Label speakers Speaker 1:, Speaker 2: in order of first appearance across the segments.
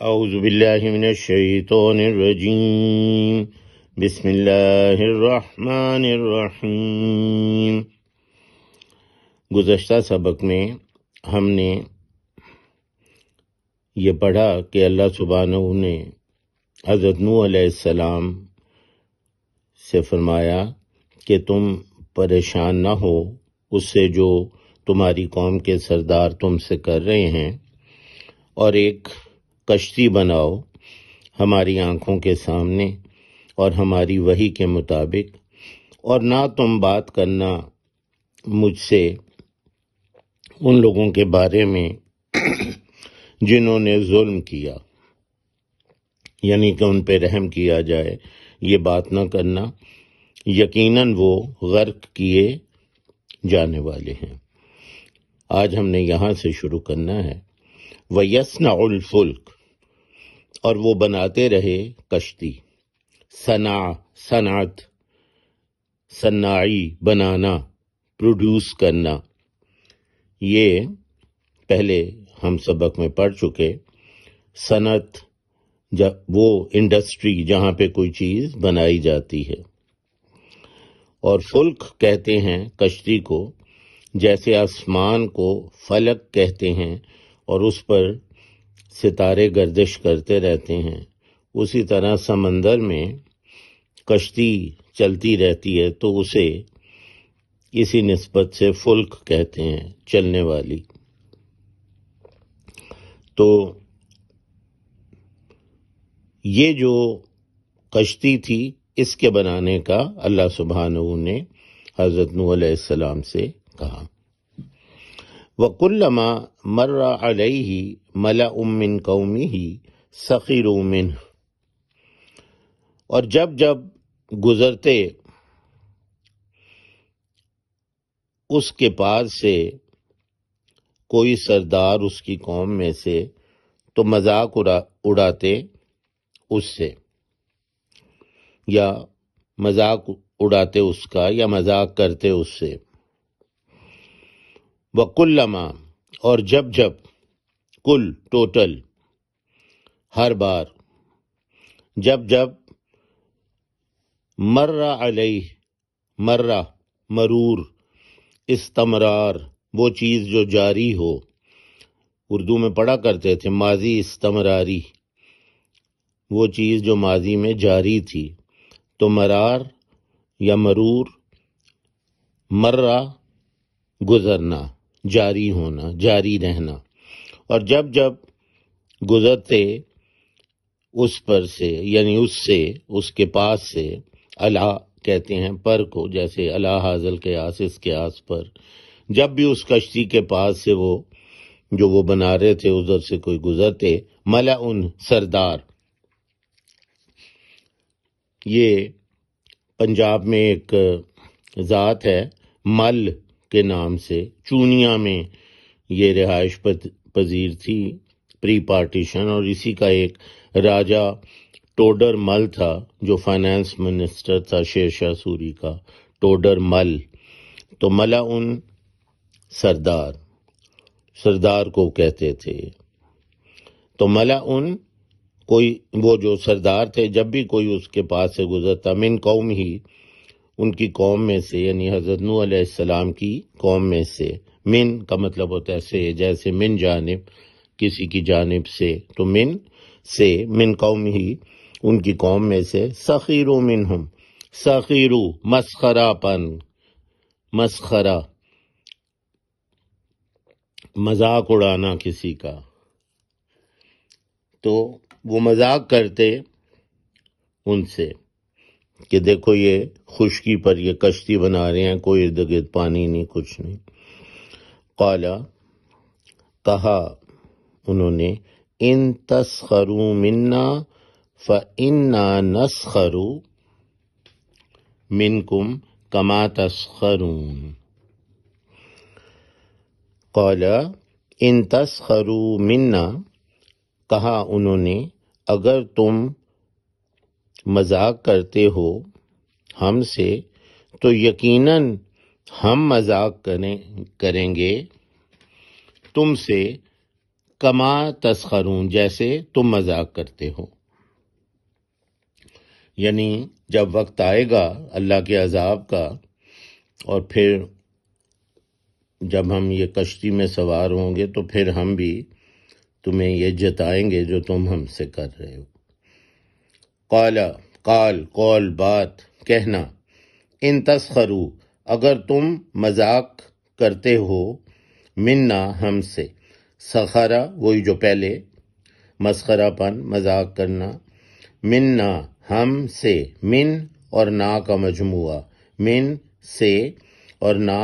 Speaker 1: اعوذ باللہ من الشیطان الرجیم بسم اللہ الرحمن الرحیم۔ گزشتہ سبق میں ہم نے یہ پڑھا کہ اللہ سبحانہ نے حضرت نوح علیہ السلام سے فرمایا کہ تم پریشان نہ ہو اس سے جو تمہاری قوم کے سردار تم سے کر رہے ہیں، اور ایک کشتی بناؤ ہماری آنکھوں کے سامنے اور ہماری وحی کے مطابق، اور نہ تم بات کرنا مجھ سے ان لوگوں کے بارے میں جنہوں نے ظلم کیا، یعنی کہ ان پہ رحم کیا جائے، یہ بات نہ کرنا، یقیناً وہ غرق کیے جانے والے ہیں۔ آج ہم نے یہاں سے شروع کرنا ہے۔ وَيَصْنَعُ الْفُلْكَ، اور وہ بناتے رہے کشتی۔ صنعت، صناعی، بنانا، پروڈیوس کرنا، یہ پہلے ہم سبق میں پڑھ چکے۔ صنعت وہ انڈسٹری جہاں پہ کوئی چیز بنائی جاتی ہے، اور فلک کہتے ہیں کشتی کو، جیسے آسمان کو فلک کہتے ہیں اور اس پر ستارے گردش کرتے رہتے ہیں، اسی طرح سمندر میں کشتی چلتی رہتی ہے تو اسے اسی نسبت سے فلک کہتے ہیں، چلنے والی۔ تو یہ جو کشتی تھی، اس کے بنانے کا اللہ سبحانہ نے حضرت نوح علیہ السلام سے کہا۔ وَكُلَّمَا مَرَّ عَلَيْهِ مَلَأٌ مِّن قَوْمِهِ سَخِرُوا مِنْهُ، اور جب جب گزرتے اس کے پاس سے کوئی سردار اس کی قوم میں سے، تو مذاق اڑاتے اس سے، یا مذاق اڑاتے اس کا، یا مذاق کرتے اس سے۔ وَكُلَّمَا، اور جب جب، کل ٹوٹل، ہر بار، جب جب، مر علیہ، مرہ مرور، استمرار وہ چیز جو جاری ہو، اردو میں پڑھا کرتے تھے ماضی استمراری، وہ چیز جو ماضی میں جاری تھی، تو مرار یا مرور، مرہ گزرنا، جاری ہونا، جاری رہنا، اور جب جب گزرتے اس پر سے، یعنی اس سے، اس کے پاس سے، اللہ کہتے ہیں پر کو، جیسے اللہ حاصل کے آس، اس کے آس پر، جب بھی اس کشتی کے پاس سے وہ جو وہ بنا رہے تھے ادھر سے کوئی گزرتے، ملعن، سردار۔ یہ پنجاب میں ایک ذات ہے مل کے نام سے، چونیا میں یہ رہائش پذیر تھی پری پارٹیشن، اور اسی کا ایک راجہ ٹوڈر مل تھا جو فائنانس منسٹر تھا شیر شاہ سوری کا، ٹوڈر مل۔ تو ملعن سردار، سردار کو کہتے تھے۔ تو ملعن کوئی، وہ جو سردار تھے، جب بھی کوئی اس کے پاس سے گزرتا، من قوم ہی، ان کی قوم میں سے، یعنی حضرت نوح علیہ السلام کی قوم میں سے، من کا مطلب ہوتا ہے سے، جیسے من جانب، کسی کی جانب سے، تو من سے، من قوم ہی، ان کی قوم میں سے، سخیرو منہم، سخیرو مسخرہ پن، مسخرہ مذاق اڑانا کسی کا، تو وہ مذاق کرتے ان سے کہ دیکھو یہ خشکی پر یہ کشتی بنا رہے ہیں، کوئی ارد گرد پانی نہیں، کچھ نہیں۔ قالا، کہا انہوں نے، ان تسخروا منا فانا نسخر منکم کما تسخرون۔ قالا ان تسخروا منا، کہا انہوں نے، اگر تم مذاق کرتے ہو ہم سے تو یقیناً ہم مذاق کریں گے تم سے، کما تسخرون، جیسے تم مذاق کرتے ہو. یعنی جب وقت آئے گا اللہ کے عذاب کا، اور پھر جب ہم یہ کشتی میں سوار ہوں گے تو پھر ہم بھی تمہیں یہ جتائیں گے جو تم ہم سے کر رہے ہو. قول بات، کہنا. ان تسخروا، اگر تم مذاق کرتے ہو، منا، ہم سے. سخرا، وہی جو پہلے، مسخرہ پن، مذاق کرنا. منا، ہم سے. من اور نا کا مجموعہ، من سے اور نا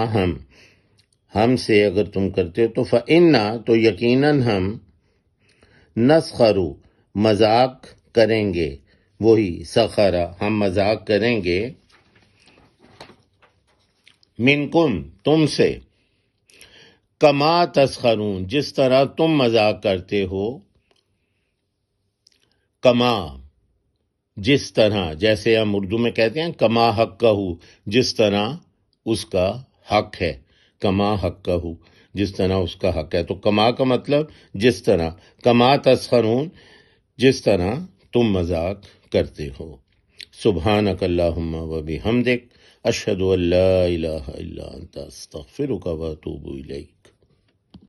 Speaker 1: ہم سے اگر تم کرتے ہو تو فَإِنَّا، تو یقیناً ہم، نسخرو، مذاق کریں گے. وہی سخرا، ہم مذاق کریں گے. منکم، تم سے. کما تسخرون، جس طرح تم مذاق کرتے ہو. کما، جس طرح، جیسے ہم اردو میں کہتے ہیں کما حق کا ہو، جس طرح اس کا حق ہے. کما حق کا ہو، جس طرح اس کا حق ہے. تو کما کا مطلب جس طرح. کما تسخرون، جس طرح تم مذاق کرتے ہو. سبحانک اللہم و بحمدک، اشہد ان لا الہ الا انت، استغفرک و اتوب الیک.